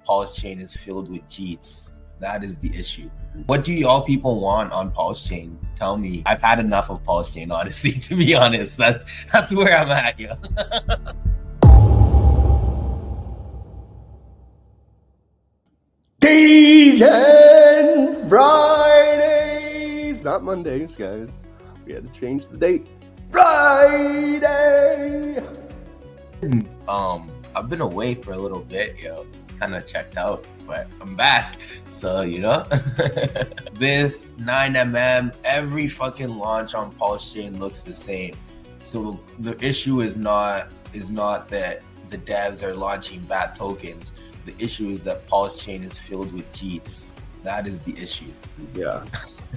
PulseChain is filled with Jeets. That is the issue. What do y'all people want on PulseChain? Tell me. I've had enough of PulseChain, honestly, to be honest. That's where I'm at, yo. Degen Fridays, not Mondays, guys. We had to change the date. Friday. I've been away for a little bit, yo. Kind of checked out, but I'm back. So, this 9mm, every fucking launch on PulseChain looks the same. So the issue is not that the devs are launching bad tokens. The issue is that PulseChain is filled with Jeets. That is the issue. Yeah.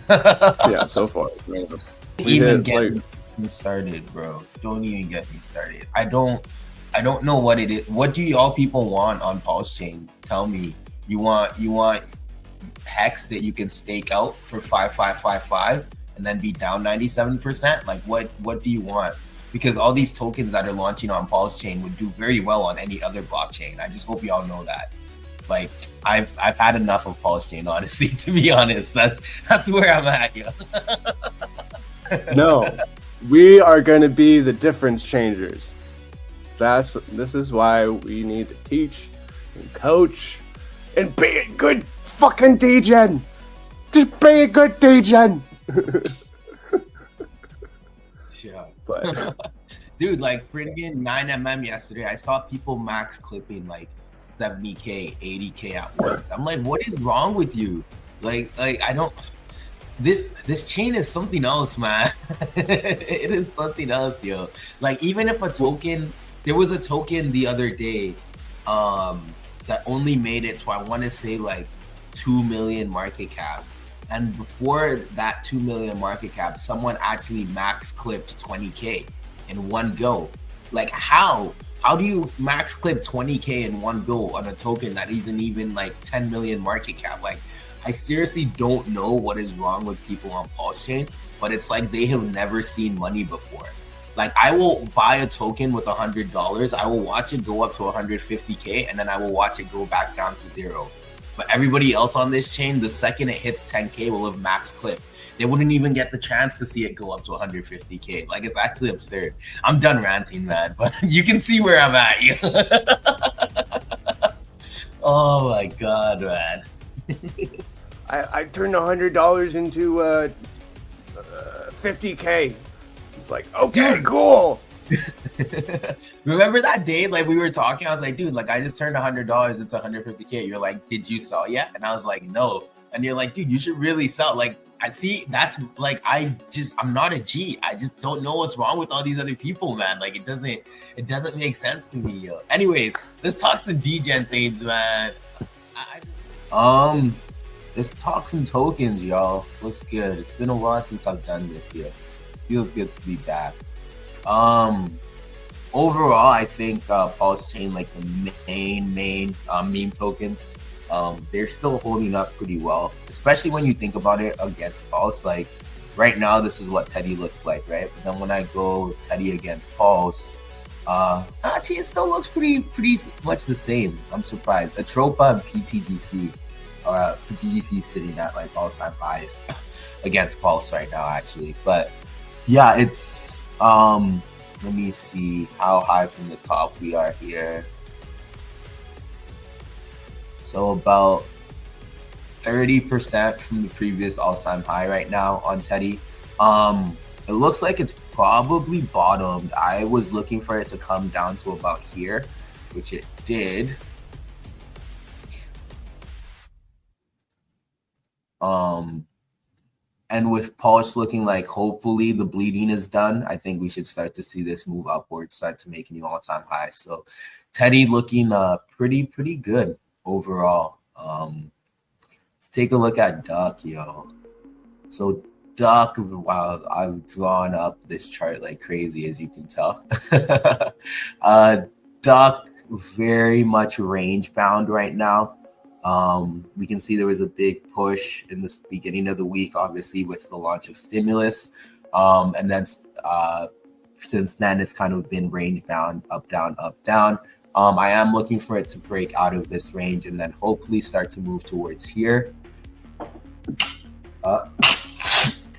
Yeah, so far. Even get me started, bro. Don't even get me started. I don't know what it is. What do y'all people want on PulseChain? Tell me. You want hex that you can stake out for 5555 and then be down 97%? Like what do you want? Because all these tokens that are launching on PulseChain would do very well on any other blockchain. I just hope y'all know that. Like I've had enough of PulseChain, honestly, to be honest. That's where I'm at, yo. No, we are going to be the difference changers. This is why we need to teach and coach and be a good fucking Degen. Just be a good Degen. Yeah. But dude, like freaking 9mm yesterday, I saw people max clipping like 70K, 80K at once. I'm like, what is wrong with you? Like I don't. This chain is something else, man. It is something else, yo. Like even if a token, there was a token the other day, that only made it to, I want to say, like 2 million market cap. And before that 2 million market cap, someone actually max clipped 20K in one go. Like how do you max clip 20K in one go on a token that isn't even like 10 million market cap? Like I seriously don't know what is wrong with people on PulseChain, but it's like they have never seen money before. Like I will buy a token with $100, I will watch it go up to 150K, and then I will watch it go back down to zero. But everybody else on this chain, the second it hits 10K, will have max clipped. They wouldn't even get the chance to see it go up to 150K. Like it's actually absurd. I'm done ranting, man, but you can see where I'm at. Oh my God, man. I turned $100 into 50K. It's like, okay, cool. Remember that day, like we were talking, I was like, dude, like I just turned $100 into 150K. You're like, did you sell yet? And I was like, no. And you're like, dude, you should really sell. Like I see, that's like, I'm not a G. I just don't know what's wrong with all these other people, man. Like it doesn't make sense to me, yo. Anyways, let's talk some Degen things, man. Let's talk some tokens, y'all. What's good? It's been a while since I've done this here. Feels good to be back. Overall, I think PulseChain, like the main meme tokens, they're still holding up pretty well, especially when you think about it against Pulse. Like right now, this is what Teddy looks like, right? But then when I go Teddy against Pulse, actually it still looks pretty much the same. I'm surprised. Atropa and PTGC sitting at like all-time highs against Pulse right now, actually. But yeah, it's let me see how high from the top we are here. So about 30% from the previous all-time high right now on Teddy. It looks like it's probably bottomed. I was looking for it to come down to about here, which it did. And with Pulse looking like hopefully the bleeding is done, I think we should start to see this move upwards, start to make new all-time highs. So Teddy looking pretty good overall. Let's take a look at Duck, yo. So Duck, wow, I've drawn up this chart like crazy, as you can tell. Duck very much range bound right now. We can see there was a big push in the beginning of the week, obviously with the launch of stimulus, and then since then it's kind of been range bound, up down, I am looking for it to break out of this range and then hopefully start to move towards here,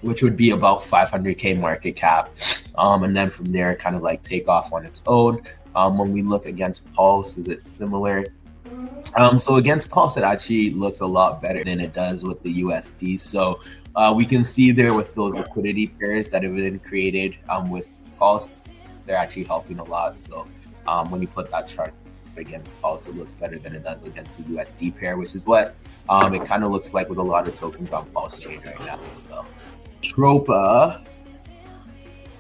which would be about 500K market cap. And then from there, kind of like take off on its own. When we look against Pulse, is it similar? So against Pulse, it actually looks a lot better than it does with the USD. So we can see there with those liquidity pairs that have been created with Pulse, they're actually helping a lot. So when you put that chart against Pulse, it looks better than it does against the USD pair, which is what it kind of looks like with a lot of tokens on PulseChain right now. So Tropa,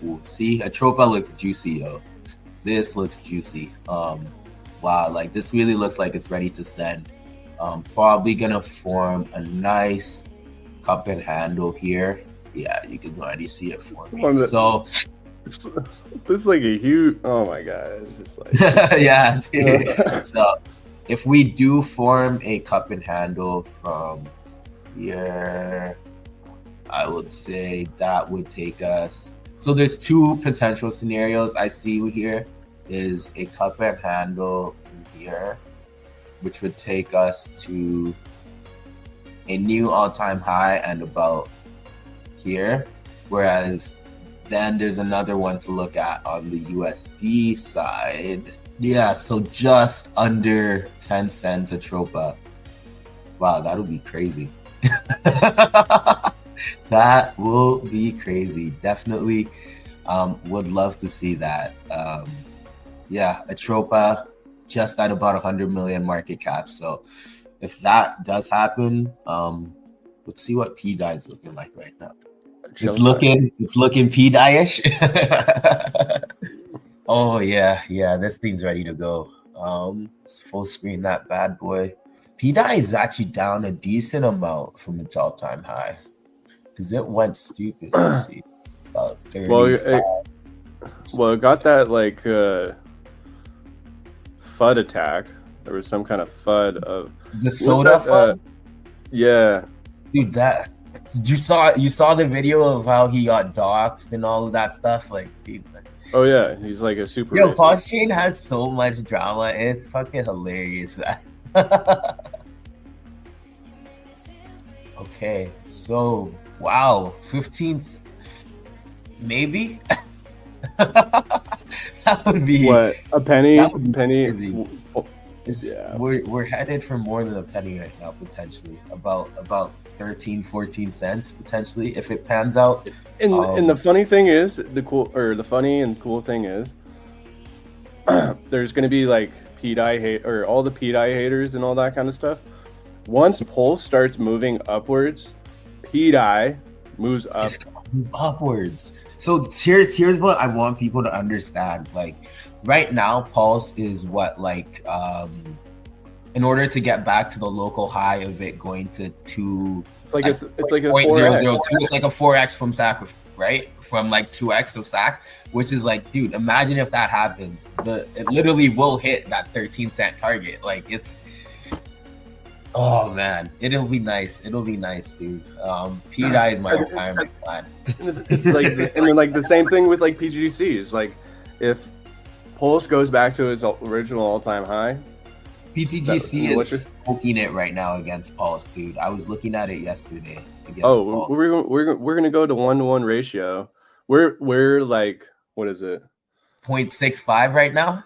ooh, see, a Tropa looks juicy, yo. This looks juicy. Wow, like this really looks like it's ready to send. Probably gonna form a nice cup and handle here. Yeah, you can already see it forming. So this is like a huge, oh my god, it's just like yeah, dude. So if we do form a cup and handle from here, I would say that would take us, so there's two potential scenarios I see here. Is a cup and handle from here, which would take us to a new all-time high and about here, whereas then there's another one to look at on the USD side. Yeah, so just under 10 cents a Tropa. Wow, that'll be crazy. That will be crazy. Definitely would love to see that. Yeah, a Tropa just at about 100 million market cap. So if that does happen, let's see what pDAI is looking like right now. It's looking pDAI-ish. Oh yeah, this thing's ready to go. Let's full screen that bad boy. pDAI is actually down a decent amount from its all-time high because it went stupid. Let's see, about 30. Well, it got that like FUD attack. There was some kind of FUD of the soda FUD. Yeah, dude, that you saw the video of how he got doxxed and all of that stuff. Like, dude. Oh yeah, he's like a super. Yo, PulseChain has so much drama. It's fucking hilarious. Okay, so wow, 15th, maybe. That would be what, a penny. Crazy. Yeah, we're headed for more than a penny right now, potentially about 13 14 cents potentially if it pans out. And the funny thing is, the funny and cool thing is, there's going to be like pDAI hate, or all the pDAI haters and all that kind of stuff. Once Pulse starts moving upwards, pDAI moves up. It's gonna move upwards. So here's what I want people to understand. Like right now, Pulse is what, like in order to get back to the local high of it going to 2, it's like a 0.002. It's like a 4x from SAC, right? From like 2x of SAC, which is like, dude, imagine if that happens. It literally will hit that 13 cent target. Like it's, oh man, it'll be nice. It'll be nice, dude. pDAI is my retirement plan. It's like, and then like the same thing with like PTGC. Is like if Pulse goes back to its original all-time high. PTGC is smoking it right now against Pulse, dude. I was looking at it yesterday. Oh, Pulse. We're gonna go to 1-to-1 ratio. We're like, what is it? 0.65 right now.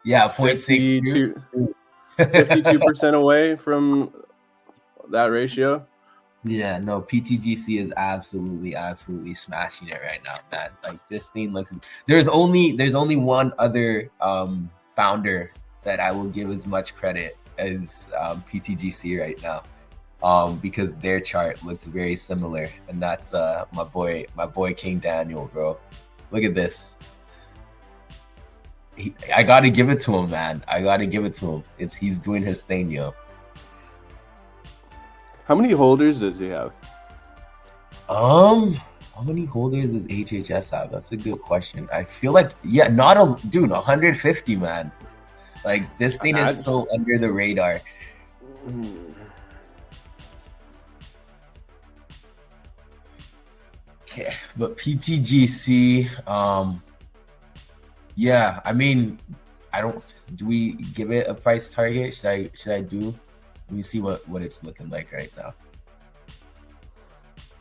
Yeah, 0.62. 52% away from that ratio. Yeah, no, PTGC is absolutely smashing it right now, man. Like this thing looks. There's only one other founder that I will give as much credit as PTGC right now, because their chart looks very similar, and that's my boy King Daniel, bro. Look at this. I gotta give it to him, man. I gotta give it to him. He's doing his thing, yo. How many holders does he have? How many holders does HHS have? That's a good question. I feel like, yeah, 150, man. Like this thing is so under the radar. Okay, but PTGC, yeah, I mean, I don't. Do we give it a price target? Should I do? Let me see what it's looking like right now.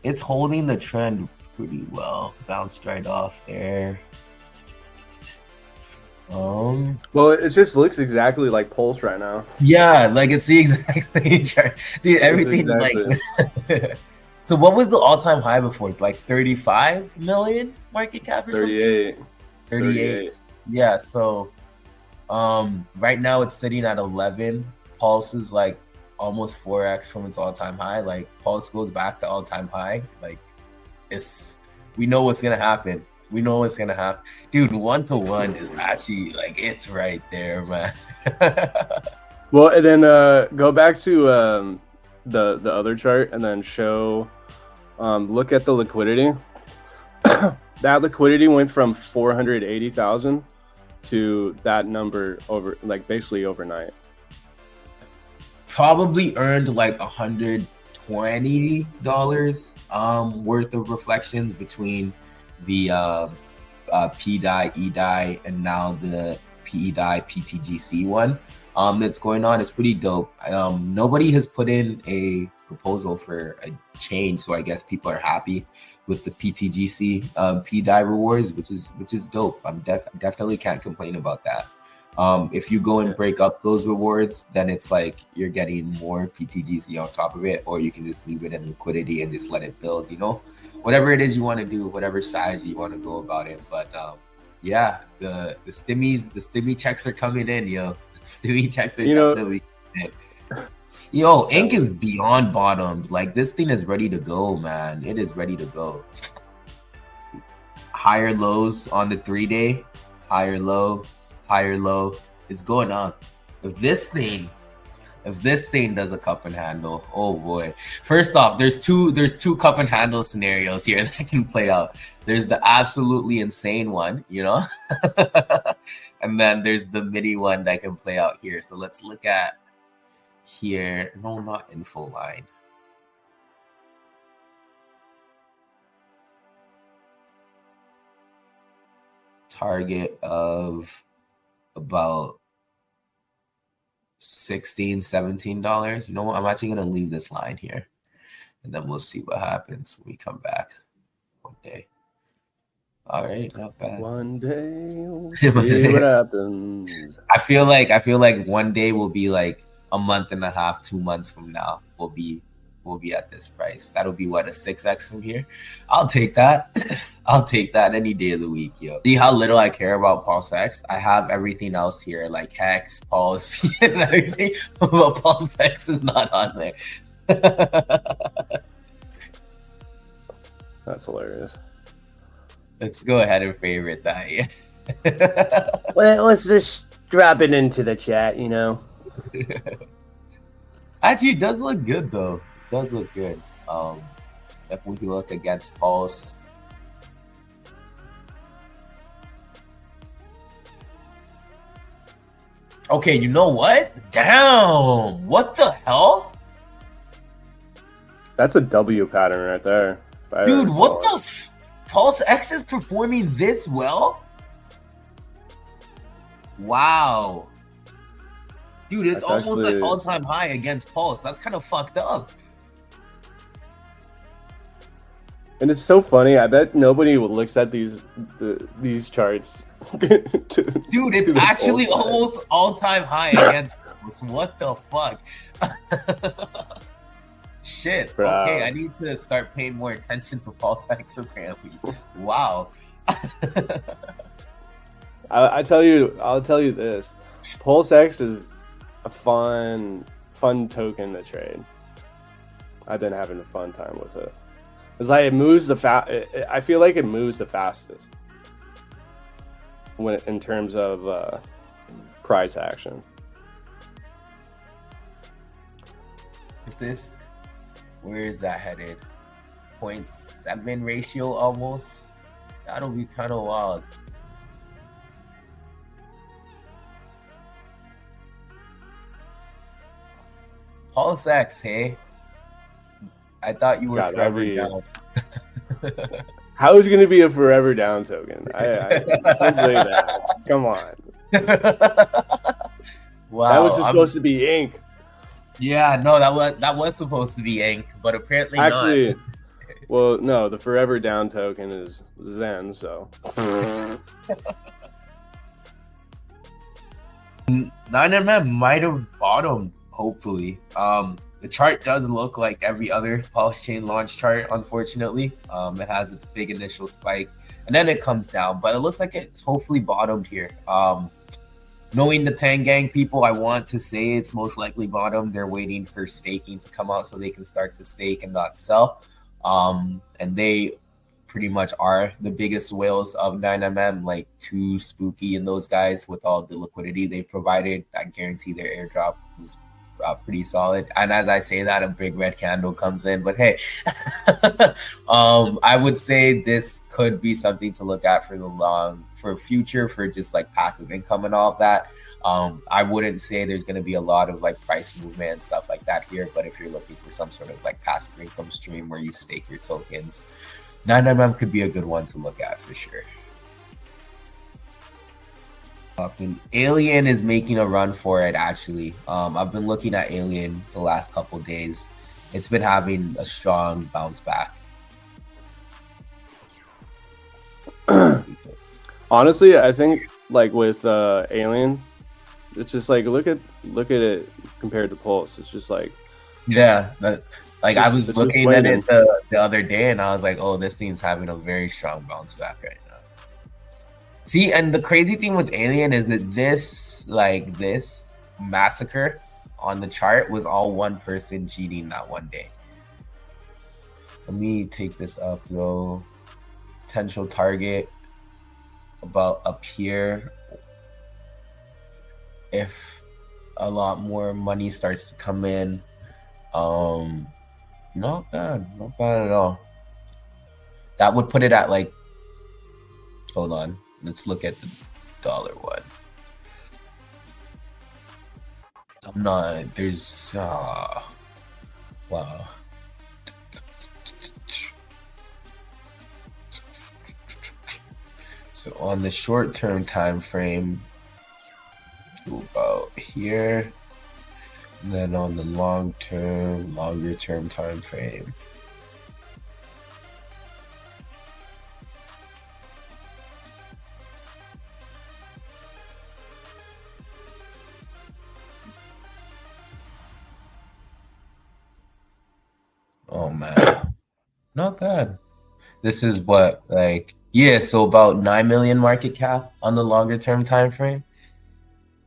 It's holding the trend pretty well. Bounced right off there. Well, it just looks exactly like Pulse right now. Yeah, like it's the exact same chart. Dude, everything exactly. like So what was the all-time high before? Like 35 million market cap or 38. something? 38. Yeah, so right now it's sitting at 11. Pulse is like almost 4x from its all-time high. Like Pulse goes back to all-time high. Like we know what's gonna happen. We know what's gonna happen. Dude, 1-to-1 is actually like it's right there, man. Well, and then go back to the other chart and then show look at the liquidity. That liquidity went from 480,000 to that number over, like basically overnight. Probably earned like $120 worth of reflections between the pDAI, eDAI, and now the pDAI PTGC one that's going on. It's pretty dope. Nobody has put in a proposal for a change, so I guess people are happy with the PTGC pDAI rewards, which is dope. I'm definitely can't complain about that. If you go and break up those rewards, then it's like you're getting more PTGC on top of it, or you can just leave it in liquidity and just let it build, you know, whatever it is you want to do, whatever strategy you want to go about it. But yeah, the stimmy checks are coming in, yo. The stimmy checks are definitely coming in. Yo, Ink is beyond bottomed. Like this thing is ready to go, man. It is ready to go. Higher lows on the 3-day, higher low. It's going on. If this thing does a cup and handle, oh boy. First off, there's two cup and handle scenarios here that can play out. There's the absolutely insane one, you know, and then there's the midi one that can play out here. So let's look at here. No, not info line. Target of about $16-17. You know what? I'm actually gonna leave this line here, and then we'll see what happens when we come back one day. All right, not bad. One day we'll see what happens. I feel like one day will be like a month and a half, 2 months from now. We'll be at this price. That'll be what, a 6x from here. I'll take that. I'll take that any day of the week, yo. See how little I care about PulseX? I have everything else here, like Hex, Pulse, and everything, but PulseX is not on there. That's hilarious. Let's go ahead and favorite that, yeah. Well, let's just drop it into the chat, you know. Actually, it does look good though. It does look good. If we look against Pulse. Okay, you know what? Damn! What the hell? That's a W pattern right there. Dude, what the PulseX is performing this well? Wow. Dude, it's almost like all-time high against Pulse. That's kind of fucked up. And it's so funny. I bet nobody looks at these charts. Dude, it's actually almost all-time high against Pulse. What the fuck? Shit. Bro. Okay, I need to start paying more attention to PulseX apparently. Wow. I'll tell you this. PulseX is a fun token to trade. I've been having a fun time with it. It's like it moves I feel like it moves the fastest in terms of price action. Where is that headed? 0.7 ratio almost. That'll be kind of wild. PulseX, hey? I thought you were forever down. How is it going to be a forever down token? I can't believe that. Come on. Wow. That was supposed to be ink. Yeah, no, that was supposed to be ink, but apparently Actually, not. well, no, the forever down token is Zen, so. 9mm might have bottomed, hopefully. The chart doesn't look like every other PulseChain launch chart, unfortunately. It has its big initial spike, and then it comes down, but it looks like it's hopefully bottomed here. Knowing the Tang Gang people, I want to say it's most likely bottom. They're waiting for staking to come out so they can start to stake and not sell. And they pretty much are the biggest whales of 9mm, like too spooky, and those guys with all the liquidity they provided, I guarantee their airdrop was pretty solid. And as I say that, a big red candle comes in, but hey, I would say this could be something to look at for future, for just like passive income and all of that. I wouldn't say there's going to be a lot of like price movement and stuff like that here, but if you're looking for some sort of like passive income stream where you stake your tokens, 9mm could be a good one to look at for sure. And ALEN is making a run for it, actually. I've been looking at ALEN the last couple days. It's been having a strong bounce back. Honestly, I think like with ALEN, it's just like look at it compared to Pulse. It's just like, yeah, like I was looking at it the other day, and I was like, oh, this thing's having a very strong bounce back right now. See, and the crazy thing with ALEN is that this massacre on the chart was all one person cheating that one day. Let me take this up though. Potential target about up here. If a lot more money starts to come in, not bad at all. That would put it at like, hold on, let's look at the dollar one. I'm not, there's, wow. So on the short-term time frame, to about here, and then on the longer term time frame, oh man, not bad. This is what, like, yeah, so about 9 million market cap on the longer term time frame.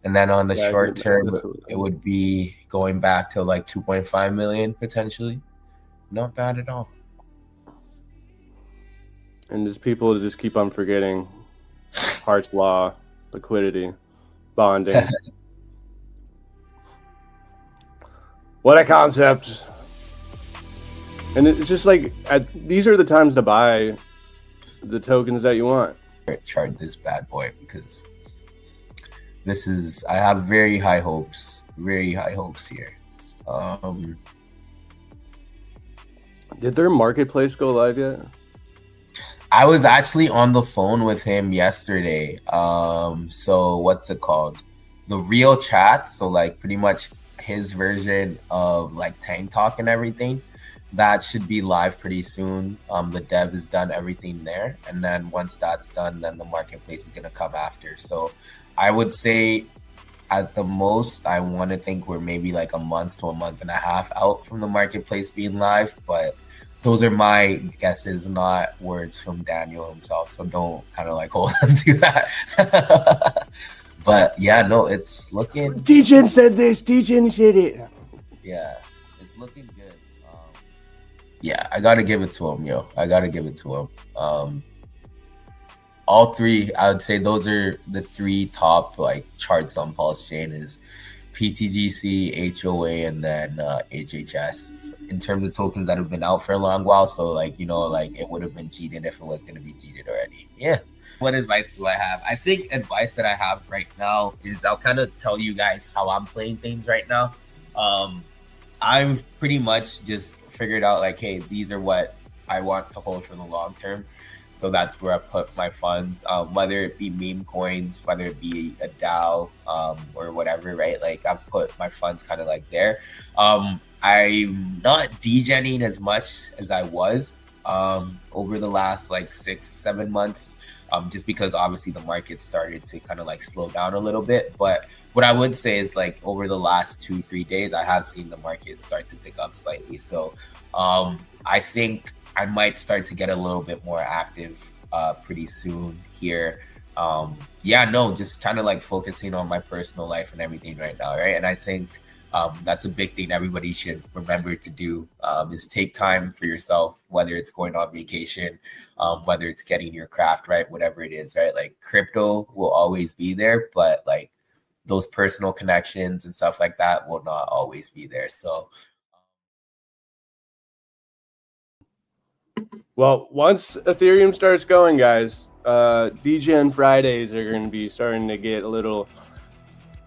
And then on the short term, it would be going back to like 2.5 million potentially. Not bad at all. And just people just keep on forgetting Hart's law, liquidity, bonding. What a concept. And it's just like, these are the times to buy the tokens that you want. Chart this bad boy, because this is, I have very high hopes here. Did their marketplace go live yet? I was actually on the phone with him yesterday. So what's it called? The real chat. So like pretty much his version of like Tank Talk and everything. That should be live pretty soon. The dev has done everything there. And then once that's done, then the marketplace is gonna come after. So I would say at the most, I want to think we're maybe like a month to a month and a half out from the marketplace being live, but those are my guesses, not words from Daniel himself. So don't kind of like hold on to that. But yeah, no, it's looking. Degen said this. Degen said it. Yeah, it's looking good. Yeah, I gotta give it to him, yo. I gotta give it to him. All three, I would say those are the three top like charts on PulseChain is PTGC, HOA, and then HHS in terms of tokens that have been out for a long while. So like, you know, like it would have been cheated if it was going to be cheated already. Yeah. What advice do I have? I think advice that I have right now is I'll kind of tell you guys how I'm playing things right now. I've pretty much just figured out like, hey, these are what I want to hold for the long term. So that's where I put my funds, whether it be meme coins, whether it be a DAO, or whatever, right? Like I put my funds kind of like there. I'm not degenning as much as I was over the last like 6-7 months, just because obviously the market started to kind of like slow down a little bit. But what I would say is like over the last 2-3 days, I have seen the market start to pick up slightly. So I think I might start to get a little bit more active pretty soon here. Yeah, no, just kind of like focusing on my personal life and everything right now, right? And I think that's a big thing everybody should remember to do, is take time for yourself, whether it's going on vacation, whether it's getting your craft right, whatever it is, right? Like crypto will always be there, but like those personal connections and stuff like that will not always be there. So well, once Ethereum starts going, guys, Degen Fridays are going to be starting to get a little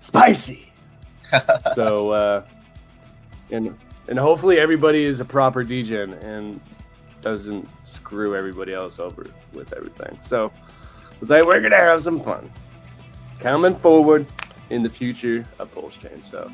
spicy. So, and hopefully everybody is a proper Degen and doesn't screw everybody else over with everything. So, it's like we're going to have some fun coming forward in the future of PulseChain. So,